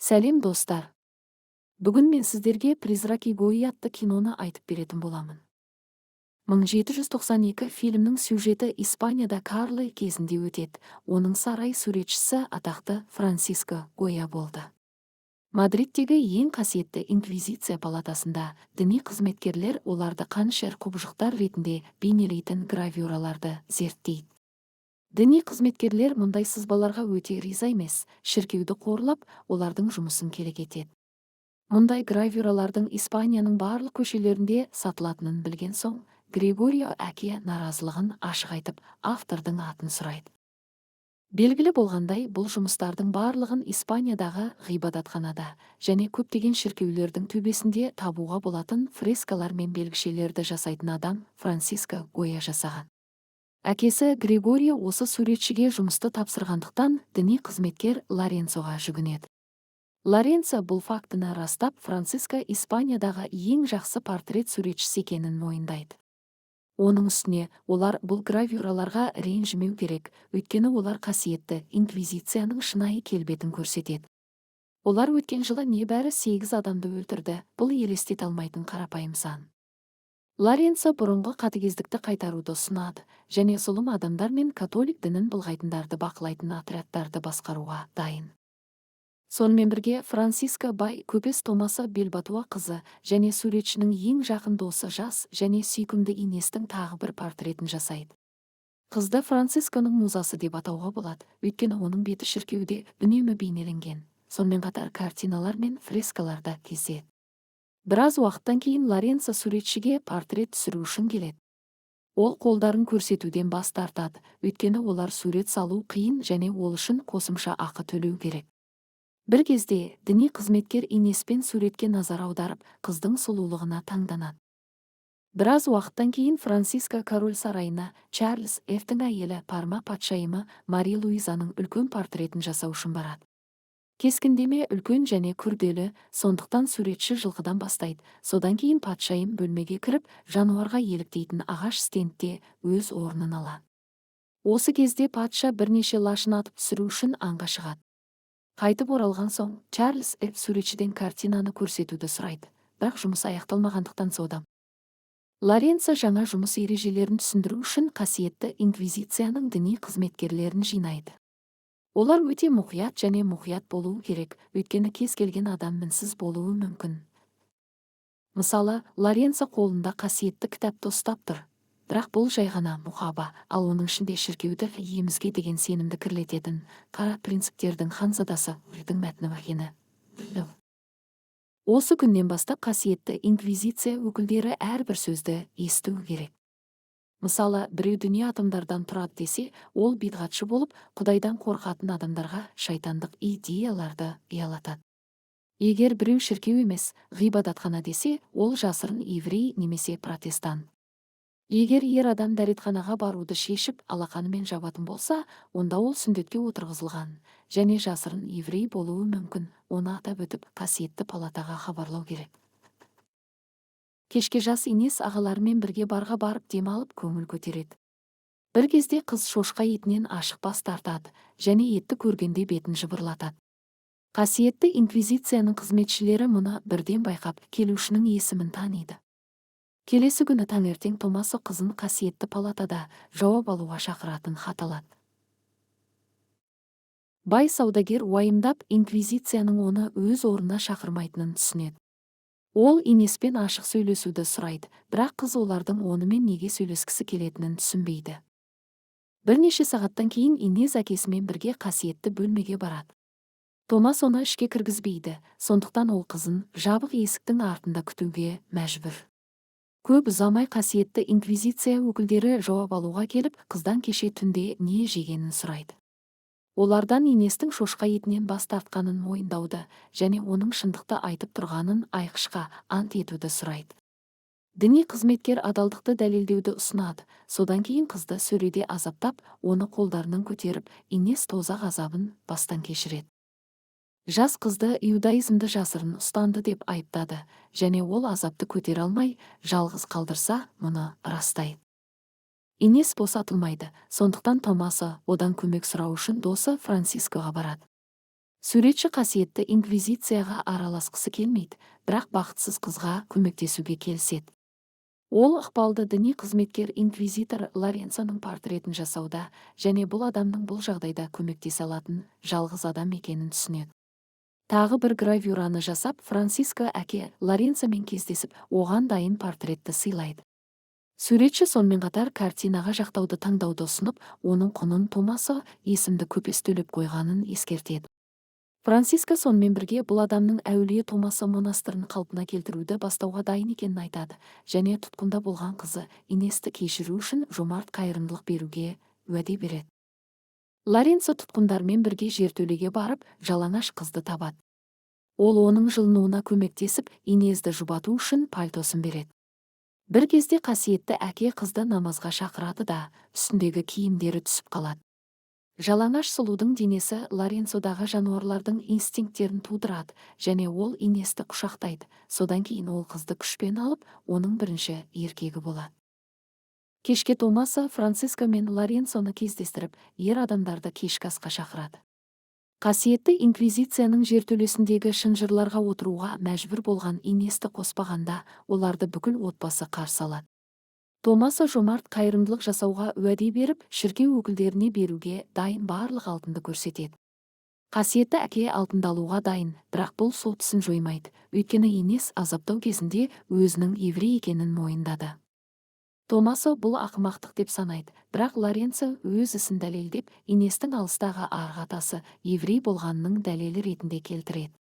Сәлем достар. Бүгін мен сіздерге «Призраки Гои» атты киноны айтып беретін боламын. 1792 фильмнің сюжеті Испанияда Карлы кезінде өтеді. Оның сарай суретшісі атақты Франсиско Гоя болды. Мадридтегі ең қасиетті инквизиция палатасында діни қызметкерлер оларды қанішер құбыжықтар ретінде бейнелейтін гравюраларды зерттейді. Діни қызметкерлер мұндай сызбаларға өте риза емес, шіркеуді қорлап, олардың жұмысын керек етеді. Мұндай гравюралардың Испанияның барлық көшелерінде сатылатынын білген соң, Григорио әке наразылығын ашық айтып, автордың атын сұрайды. Белгілі болғандай, бұл жұмыстардың барлығын Испаниядағы ғибадатханада және көптеген шіркеулердің төбесінде табуға болатын фрескалар мен белгішелерді жасайтын адам Франсиско Гоя жасаған. Әкесі Григорио осы суретшіге жұмысты тапсырғандықтан діни қызметкер Лоренцоға жүгінеді. Лоренцо бұл фактіні растап, Франциско Испаниядағы ең жақсы портрет суретшісі екенін мойындайды. Оның үстіне, олар бұл гравюраларға ренжімеу керек, өйткені олар қасиетті инквизицияның шынайы келбетін көрсетеді. Олар өткен жылы небәрі 8 адамды өлтірді, бұл елестете алмайтын қарапайым сан. Лоренцо бұрынғы қатыгездікті қайтаруды ұсынады, және зұлым адамдар мен католик дінін былғайтындарды бақылайтын отрядтарды басқаруға дайын. Сонымен бірге Франсиско бай көпес Томаса Белбатуа қызы және суретшінің ең жақын досы жас және сүйкімді Инестің тағы бір портретін жасайды. Қызды Францисконың музасы деп атауға болады, өйткені оның беті шіркеуде үнемі бейнеленген, сонымен қатар картиналар мен фрескаларда кездеседі. Біраз уақыттан кейін Лоренцо суретшіге портрет түсіру үшін келеді. Ол қолдарын көрсетуден бас тартады, өйткені олар сурет салу қиын және ол үшін қосымша ақы төлеу керек. Бір кезде діни қызметкер Инеспен суретке назар аударып, қыздың сұлулығына таңданады. Біраз уақыттан кейін Франсиско король сарайына Чарльз Ф-тің әйелі Парма патшайымы Мари Луизаның үлкен портретін жасау үшін барады. Кескіндеме үлкен және күрделі, сондықтан суретші жылқыдан бастайды. Содан кейін патшайым бөлмеге кіріп, жануарға еліктейтін ағаш стендте өз орнын алады. Осы кезде патша бірнеше лашын атып түсіру үшін аңға шығады. Қайтып оралған соң, Чарльз Ф суретшіден картинаны көрсетуді сұрайды, бірақ жұмыс аяқталмағандықтан содан. Лоренцо жаңа жұмыс ережелерін түсіндіру үшін қасиетті инквизицияның діни қызметкерлерін жинайды. Олар өте мұқият және мұқият болуы керек, өйткені кез келген адам мінсіз болуы мүмкін. Мысалы, Лоренцо қолында қасиетті кітапты ұстап тұр. Бірақ бұл жай ғана мұқаба, ал оның ішінде шіркеуді емізге деген сенімді кірлететін қара принциптердің ханзадасы өлдің мәтіні екені. Осы күннен бастап қасиетті инквизиция өкілдері әрбір сөзді естуі керек. Мысалы, біреу дүние атомдардан тұрады десе, ол бидғатшы болып, Құдайдан қорқатын адамдарға шайтандық идеяларды ұялатады. Егер біреу шіркеу емес, ғибадатхана десе, ол жасырын еврей немесе протестант. Егер ер адам дәретханаға баруды шешіп, алақанымен жабатын болса, онда ол сүндетке отырғызылған, және жасырын еврей болуы мүмкін, оны атап өтіп, қасиетті палатаға хабарлау керек. Кешке жас Инес ағаларымен бірге барға барып демалып көңіл көтереді. Бір кезде қыз шошқа етінен ашық бас тартады, және етті көргенде бетін жыбырлатады. Қасиетті инквизицияның қызметшілері мұны бірден байқап, келушінің есімін таниды. Келесі күні таңертең Томасо қызын қасиетті палатада жауап алуға шақыратын хат алады. Бай саудагер уайымдап, инквизицияның оны өз орнына шақырмайтынын түсінеді. Ол Инеспен ашық сөйлесуді сұрайды, бірақ қыз олардың онымен неге сөйлескісі келетінін түсінбейді. Бірнеше сағаттан кейін Инес әкесімен бірге қасиетті бөлмеге барады. Томас оны ішке кіргізбейді, сондықтан ол қызын жабық есіктің артында күтуге мәжбүр. Көп ұзамай қасиетті инквизиция өкілдері жауап алуға келіп, қыздан кеше түнде не жегенін сұрайды. Олардан Инестің шошқа етінен бас тартқанын мойындауды және оның шындықты айтып тұрғанын айқышқа ант етуді сұрайды. Діни қызметкер адалдықты дәлелдеуді ұсынады, содан кейін қызды сөреде азаптап, оны қолдарынан көтеріп, Инес тозақ азабын бастан кешіреді. Жас қызды иудаизмді жасырын ұстанды деп айыптады, және ол азапты көтере алмай, жалғыз қалдырса, мұны растайды. Инес босатылмайды, сондықтан Томасо одан көмек сұрау үшін досы Франсискоға барады. Суретші қасиетті инквизицияға араласқысы келмейді, бірақ бақытсыз қызға көмектесуге келіседі. Ол ықпалды діни қызметкер инквизитор Лоренцоның портретін жасауда және бұл адамның бұл жағдайда көмектесе алатын жалғыз адам екенін түсінеді. Тағы бір гравюраны жасап, Франциско әке Лоренцомен кездесіп, оған дайын портретті сыйлайды. Суретші сонымен қатар картинаға жақтауды таңдауды ұсынып, оның құнын Томасо есімді көпес төлеп қойғанын ескертеді. Франциско сонымен бірге бұл адамның әулие Томасо монастырын қалпына келтіруді бастауға дайын екенін айтады және тұтқында болған қызы Инесті кешіру үшін жомарт қайырымдылық беруге уәде береді. Лоренцо тұтқындармен бірге жертөлеге барып, жалаңаш қызды табады. Ол оның жылынуына көмектесіп, Инезді жұбату үшін пальтосын береді. Бір кезде қасиетті әке қызды намазға шақырады да, үстіндегі киімдері түсіп қалады. Жалаңаш сұлудың денесі Лоренцодағы жануарлардың инстинкттерін тудырады және ол Инесті құшақтайды. Содан кейін ол қызды күшпен алып, оның бірінші еркегі болады. Кешке Томасо Франциско мен Лоренцоны кездестіріп, ер адамдарды кешкі асқа шақырады. Қасиетті инквизицияның жертөлесіндегі шынжырларға отыруға мәжбүр болған Инесті қоспағанда, оларды бүкіл отбасы қарсы алады. Томасо жомарт қайырымдылық жасауға уәде беріп, шіркеу өкілдеріне беруге дайын барлық алтынды көрсетеді. Қасиетті әке алтынды алуға дайын, бірақ бұл сот ісін жоймайды, өйткені Инес азаптау кезінде өзінің еврей екенін мойындады. Томасо бұл ақымақтық деп санайды, бірақ Лоренцо өз ісін дәлелдеп, Инестің алыстағы арғы атасы еврей болғанының дәлелі ретінде келтіреді.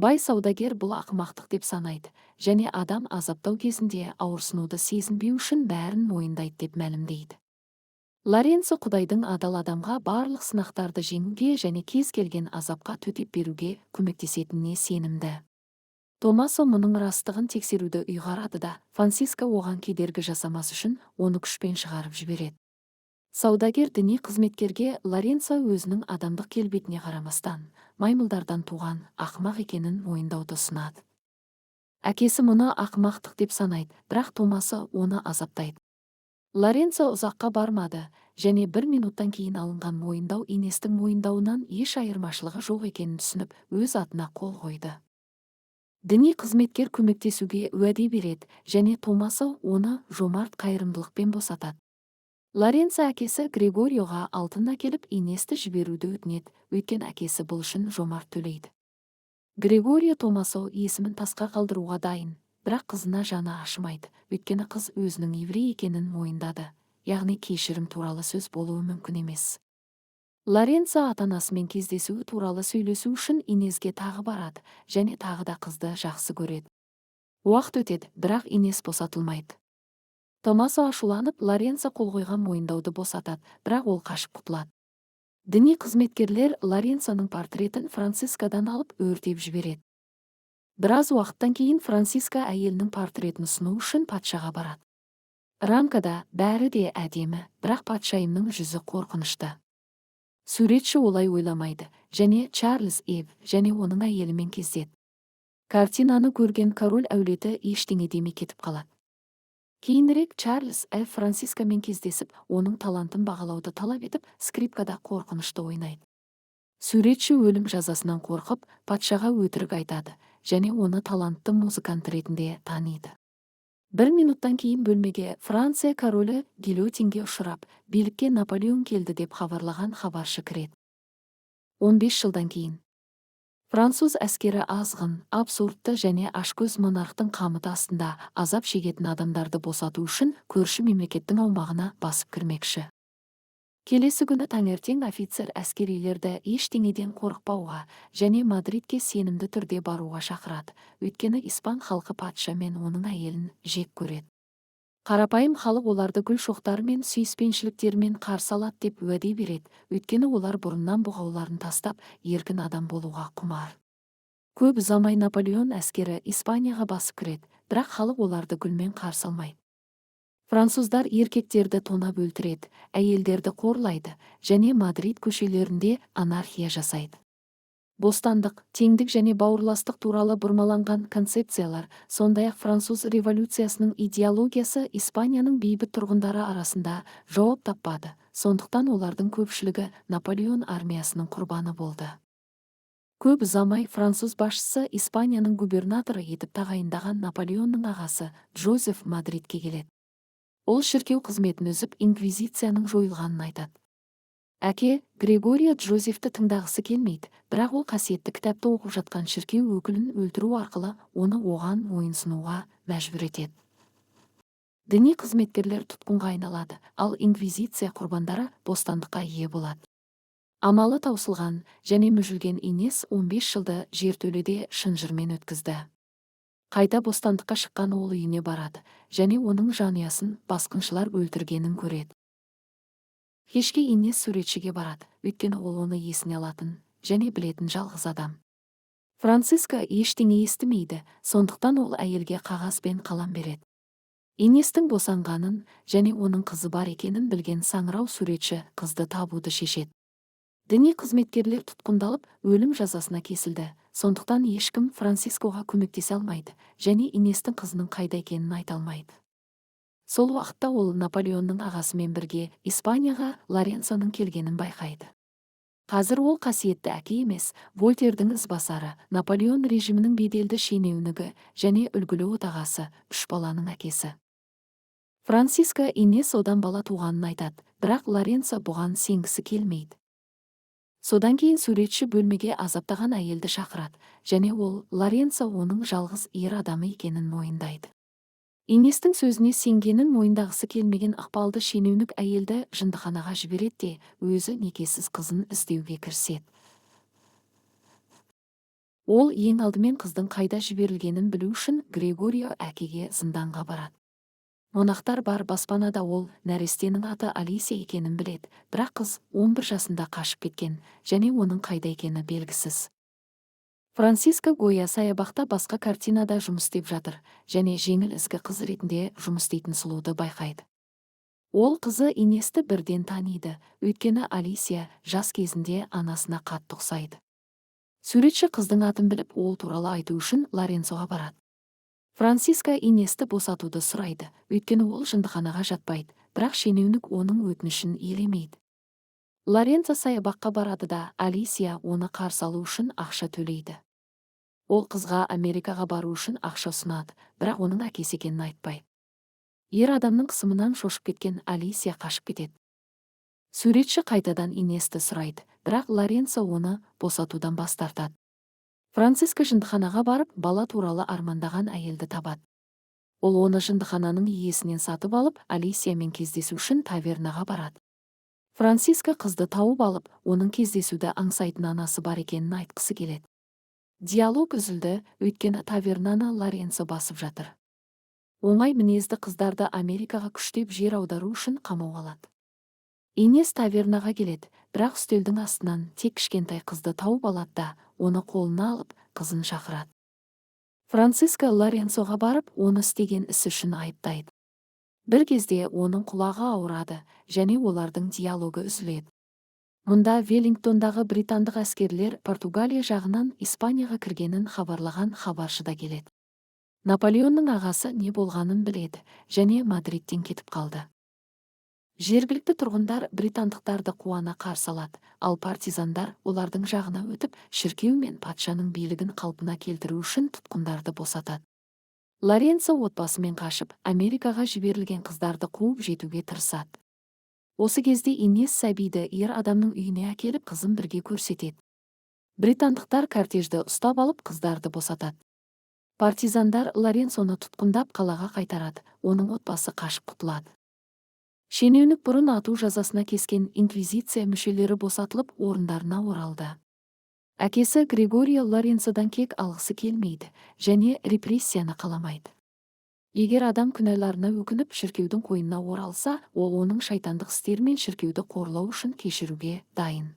Бай саудагер бұл ақымақтық деп санайды және адам азаптау кезінде ауырсынуды сезінбеу үшін бәрін мойындайды деп мәлімдейді. Лоренцо Құдайдың адал адамға барлық сынақтарды жеңуге және кез келген азапқа төтеп беруге көмектесетініне сенімді. Томасо мұның растығын тексеруді ұйғарады да, Франциско оған кедергі жасамас үшін оны күшпен шығарып жібереді. Саудагер діни қызметкерге Лоренцо өзінің адамдық келбетіне қарамастан, маймылдардан туған ақымақ екенін мойындауды ұсынады. Әкесі мұны ақымақтық деп санайды, бірақ Томасо оны азаптайды. Лоренцо ұзаққа бармады және 1 минуттан кейін алынған мойындау Инестің мойындауынан еш айырмашылығы жоқ екенін түсініп, өз атына қол қойды. Діни қызметкер көмектесуге уәде береді және Томасо оны жомарт қайырымдылықпен босатады. Лоренцо әкесі Григориоға алтын әкеліп Инесті жіберуді өтінеді, өйткені әкесі бұл үшін жомарт төлейді. Григорио Томасо есімін тасқа қалдыруға дайын, бірақ қызына жаны ашымайды, өйткені қыз өзінің еврей екенін мойындады, яғни кешірім туралы сөз болуы мүмкін емес. Лоренцо ата-анасымен кездесу туралы сөйлесу үшін Инесге тағы барады және тағы да қызды жақсы көреді. Уақыт өтеді, бірақ Инес босатылмайды. Томасо ашуланып, Лоренцо қол қойған мойындауды босатады, бірақ ол қашып құтылады. Діни қызметкерлер Лоренцоның портретін Францискодан алып өртеп жібереді. Біраз уақыттан кейін Франциско әйелінің портретін ұсыну үшін патшаға барады. Рамкада бәрі де әдемі, бірақ патшайымның жүзі қорқынышты. Суретші олай ойламайды және Чарльз Эв және оның әйелімен кездеседі. Картинаны көрген король әулеті ештеңе демей кетіп қалады. Кейінірек Чарльз Эв Францискомен кездесіп, оның талантын бағалауды талап етіп, скрипкада қорқынышты ойнайды. Суретші өлім жазасынан қорқып, патшаға өтірік айтады және оны талантты музыкант ретінде таниды. 1 минуттан кейін бөлмеге Франция королі гильотинге ұшырап, билікке Наполеон келді деп хабарлаған хабаршы кіреді. 15 жылдан кейін француз әскері азғын, абсурдты және ашкөз монархтың қамыты астында азап шегетін адамдарды босату үшін көрші мемлекеттің аумағына басып кірмекші. Келесі күні таңертең офицер әскерилерді ештеңеден қорықпауға және Мадридке сенімді түрде баруға шақырады, өйткені испан халқы патша мен оның әйелін жек көреді. Қарапайым халық оларды гүл шоқтарымен, сүйіспеншіліктермен қарсы алады деп уәде береді, өйткені олар бұрыннан бұғауларын тастап, еркін адам болуға құмар. Көп ұзамай Наполеон әскері Испанияға басып кіреді, бірақ халық оларды гүлмен қарсы алмайды. Француздар еркектерді тонап өлтіреді, әйелдерді қорлайды және Мадрид көшелерінде анархия жасайды. Бостандық, теңдік және бауырластық туралы бұрмаланған концепциялар, сондай-ақ француз революциясының идеологиясы Испанияның бейбіт тұрғындары арасында жауап таппады, сондықтан олардың көпшілігі Наполеон армиясының құрбаны болды. Көп ұзамай француз басшысы Испанияның губернаторы етіп тағайындаған Наполеонның ағасы Джозеф Мадридке келеді. Ол шіркеу қызметін үзіп инквизицияның жойылғанын айтады. Әке Григория Джозефті тыңдағысы келмейді, бірақ ол қасиетті кітапты оқып жатқан шіркеу өкілін өлтіру арқылы оны оған мойынсынуға мәжбүр етеді. Діни қызметкерлер тұтқынға айналады, ал инквизиция құрбандары бостандыққа ие болады. Амалы таусылған және мүжілген Инес 15 жылды жертөледе шынжырмен өткізді. Қайта бостандыққа шыққан ол үйіне барады және оның жанұясын басқыншылар өлтіргенін көреді. Кешке Инес суретшіге барады, өйткені ол оны есіне алатын және білетін жалғыз адам. Франциско ештеңе естімейді, сондықтан ол әйелге қағаз бен қалам береді. Инестің босанғанын және оның қызы бар екенін білген саңырау суретші қызды табуды шешеді. Діни қызметкерлер тұтқындалып, өлім жазасына кесілді, сондықтан ешкім Францискоға көмектесе алмайды және Инестің қызының қайда екенін айта алмайды. Сол уақытта ол Наполеонның ағасымен бірге Испанияға Лоренцоның келгенін байқайды. Қазір ол қасиетті әке емес, Вольтердің ізбасары, Наполеон режимінің беделді шенеунігі және үлгілі отағасы, 3 баланың әкесі. Франциско Инес одан бала туғанын айтады, бірақ Лоренцо бұған сенгісі келмейді. Содан кейін суретші бөлмеге азаптаған әйелді шақырады, және ол Лоренцо оның жалғыз ер адамы екенін мойындайды. Инестің сөзіне сенгенін мойындағысы келмеген ықпалды шенеунік әйелді жындыханаға жібереді де, өзі некесіз қызын іздеуге кіріседі. Ол ең алдымен қыздың қайда жіберілгенін білу үшін Григорио әкеге зынданға барады. Монақтар бар баспанада ол нәрестенің аты Алисия екенін біледі, бірақ қыз 11 жасында қашып кеткен және оның қайда екені белгісіз. Франциско Гоя саябақта басқа картинада жұмыс істеп жатыр және жеңіл ізгі қыз ретінде жұмыс істейтін сұлуды байқайды. Ол қызы Инесті бірден таниды, өйткені Алисия жас кезінде анасына қатты ұқсайды. Суретші қыздың атын біліп, ол туралы айту үшін Лоренцоға барады. Франциско Инесті босатуды сұрайды, өйткені ол жындыханаға жатпайды, бірақ шенеунік оның өтінішін елемейді. Лоренцо саябаққа барады да Алисия оны қарсы алу үшін ақша төлейді. Ол қызға Америкаға бару үшін ақша ұсынады, бірақ оның әкесі екенін айтпайды. Ер адамның қысымынан шошып кеткен Алисия қашып кетеді. Суретші қайтадан Инесті сұрайды, бірақ Лоренцо оны босатудан бас тартады. Франциско жындыханаға барып, бала туралы армандаған әйелді табады. Ол оны жындыхананың иесінен сатып алып, Алисиямен кездесу үшін тавернаға барады. Франциско қызды тауып алып, оның кездесуді аңсайтын анасы бар екенін айтқысы келеді. Диалог үзілді, өйткені тавернаны Лоренцо басып жатыр. Оңай мінезді қыздарды Америкаға күштеп жер аудару үшін қамауға алады. Инес тавернаға келеді, бірақ үстелдің астынан тек кішкентай қызды тауып алады да, оны қолына алып, қызын шақырады. Франциско Лоренцоға барып, оны істеген іс үшін айыптайды. Бір кезде оның құлағы ауырады және олардың диалогы үзіледі. Мұнда Веллингтондағы британдық әскерлер Португалия жағынан Испанияға кіргенін хабарлаған хабаршы да келеді. Наполеонның ағасы не болғанын біледі және Мадридтен кетіп қалды. Жергілікті тұрғындар британдықтарды қуана қарсы алады, ал партизандар олардың жағына өтіп, шіркеу мен патшаның билігін қалпына келтіру үшін тұтқындарды босатады. Лоренцо отбасымен қашып, Америкаға жіберілген қыздарды қуып жетуге тырысады. Осы кезде Инес сәбиді ер адамның үйіне әкеліп, қызын бірге көрсетеді. Британдықтар кортежді ұстап алып, қыздарды босатады. Партизандар Лоренцоны тұтқындап қалаға қайтарады, оның отбасы қашып құтылады. Шенеунік бұрын ату жазасына кескен инквизиция мүшелері босатылып, орындарына оралды. Әкесі Григорио Лоренцодан кек алғысы келмейді және репрессияны қаламайды. Егер адам күнәларына өкініп шіркеудің қойнына оралса, ол оның шайтандық істері мен шіркеуді қорлау үшін кешіруге дайын.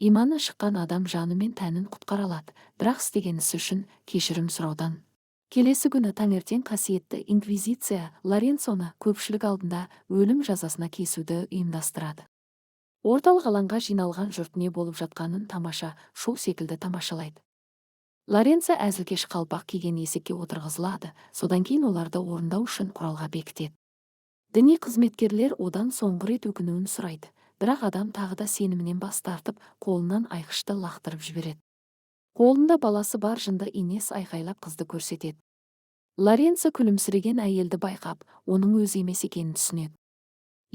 Иманы шыққан адам жаны мен тәнін құтқара алады, бірақ істеген ісі үшін кешірім сұраудан. Келесі күні таңертең қасиетті инквизиция Лоренцоны көпшілік алдында өлім жазасына кесуді ұйымдастырады. Орталық алаңға жиналған жұрт не болып жатқанын тамаша шоу секілді тамашалайды. Лоренцо әзілкеш қалпақ киген есекке отырғызылады, содан кейін оларды орындау үшін құралға бекітеді. Діни қызметкерлер одан соңғы рет өкінуін сұрайды, бірақ адам тағы да сенімінен бас тартып, қолынан айқышты лақтырып жібереді. Қолында баласы бар жынды Инес айқайлап қызды көрсетеді. Лоренцо күлімсіреген әйелді байқап, оның өзі емес екенін түсінеді.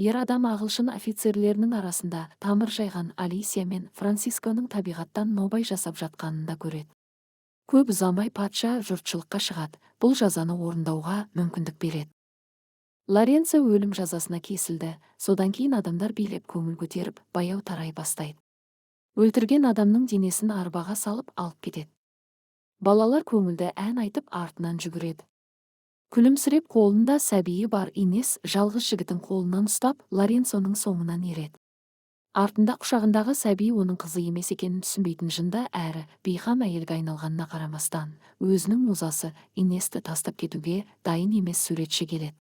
Ер адам ағылшын офицерлерінің арасында тамыр жайған Алисия мен Франсисконың табиғаттан нобай жасап жатқанын да көреді. Көп ұзамай патша жұртшылыққа шығады, бұл жазаны орындауға мүмкіндік береді. Лоренцо өлім жазасына кесілді, содан кейін адамдар билеп көңіл көтеріп, баяу тарай бастайды. Өлтірген адамның денесін арбаға салып алып кетеді. Балалар көңілді ән айтып артынан жүгіреді. Күлімсіреп қолында сәбиі бар Инес жалғыз жігітін қолынан ұстап, Лоренцоның соңынан ереді. Артында құшағындағы сәби оның қызы емес екенін түсінбейтін жында әрі бейқам әйелге айналғанына қарамастан, өзінің музасы Инесті тастап кетуге дайын емес суретші келеді.